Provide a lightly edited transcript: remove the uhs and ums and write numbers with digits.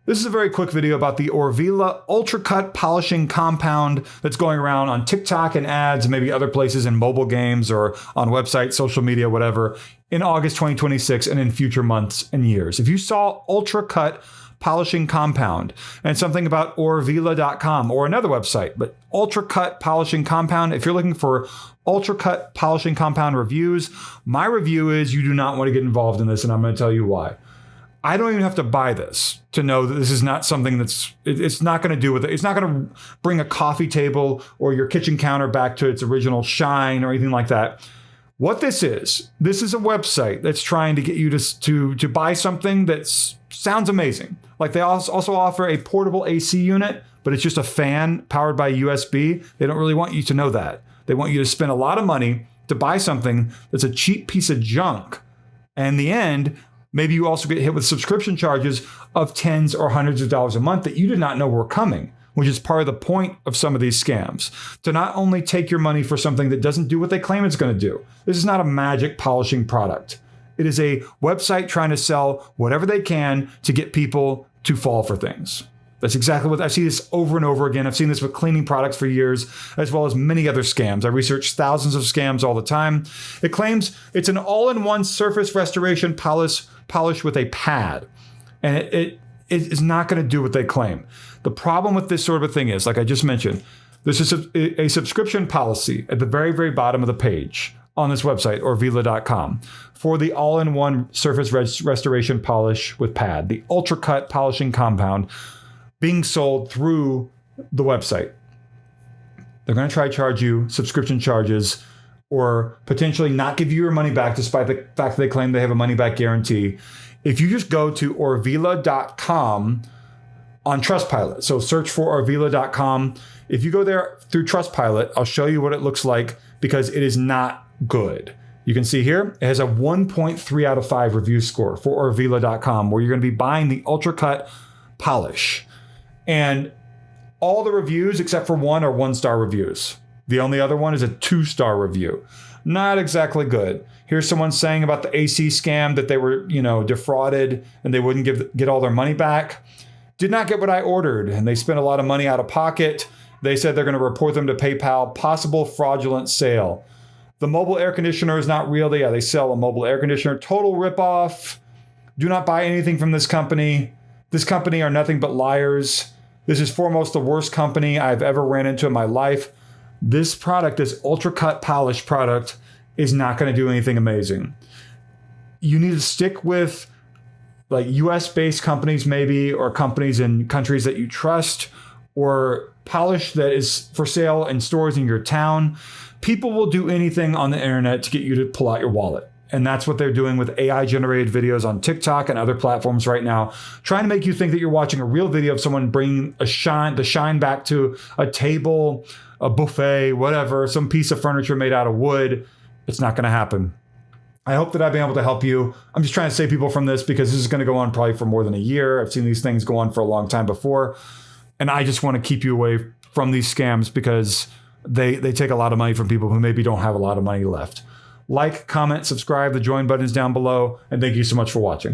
This is a very quick video about the Orvila Ultra Cut Polishing Compound that's going around on TikTok and ads, maybe other places in mobile games or on websites, social media, whatever, in August 2026 and in future months and years. If you saw Ultra Cut Polishing Compound and something about Orvila.com or another website, but Ultra Cut Polishing Compound, if you're looking for Ultra Cut Polishing Compound reviews, my review is you do not want to get involved in this, and I'm going to tell you why. I don't even have to buy this to know that this is not something it's not going to do with it. It's not going to bring a coffee table or your kitchen counter back to its original shine or anything like that. What this is a website that's trying to get you to buy something that sounds amazing. Like they also offer a portable AC unit, but it's just a fan powered by USB. They don't really want you to know that. They want you to spend a lot of money to buy something that's a cheap piece of junk. And in the end, maybe you also get hit with subscription charges of tens or hundreds of dollars a month that you did not know were coming, which is part of the point of some of these scams. To not only take your money for something that doesn't do what they claim it's going to do. This is not a magic polishing product. It is a website trying to sell whatever they can to get people to fall for things. That's exactly what I see this over and over again. I've seen this with cleaning products for years, as well as many other scams. I research thousands of scams all the time. It claims it's an all-in-one surface restoration polish with a pad. And it is not going to do what they claim. The problem with this sort of a thing is, like I just mentioned, this is a subscription policy at the very, very bottom of the page on this website, Orvila.com, for the all-in-one surface restoration polish with pad, the Ultra Cut Polishing Compound, being sold through the website. They're going to try to charge you subscription charges or potentially not give you your money back despite the fact that they claim they have a money back guarantee. If you just go to Orvila.com on Trustpilot, so search for Orvila.com. If you go there through Trustpilot, I'll show you what it looks like because it is not good. You can see here, it has a 1.3 out of 5 review score for Orvila.com, where you're going to be buying the Ultra Cut Polish. And all the reviews except for one are 1-star reviews. The only other one is a 2-star review. Not exactly good. Here's someone saying about the AC scam that they were, defrauded and they wouldn't get all their money back. Did not get what I ordered, and they spent a lot of money out of pocket. They said they're going to report them to PayPal. Possible fraudulent sale. The mobile air conditioner is not real. They sell a mobile air conditioner. Total ripoff. Do not buy anything from this company. This company are nothing but liars. This is foremost the worst company I've ever ran into in my life. This product, this Ultra Cut Polish product, is not going to do anything amazing. You need to stick with like US-based companies maybe, or companies in countries that you trust, or polish that is for sale in stores in your town. People will do anything on the internet to get you to pull out your wallet. And that's what they're doing with AI-generated videos on TikTok and other platforms right now, trying to make you think that you're watching a real video of someone bringing the shine back to a table, a buffet, whatever, some piece of furniture made out of wood. It's not going to happen. I hope that I've been able to help you. I'm just trying to save people from this because this is going to go on probably for more than a year. I've seen these things go on for a long time before. And I just want to keep you away from these scams because they take a lot of money from people who maybe don't have a lot of money left. Like, comment, subscribe. The join button is down below. And thank you so much for watching.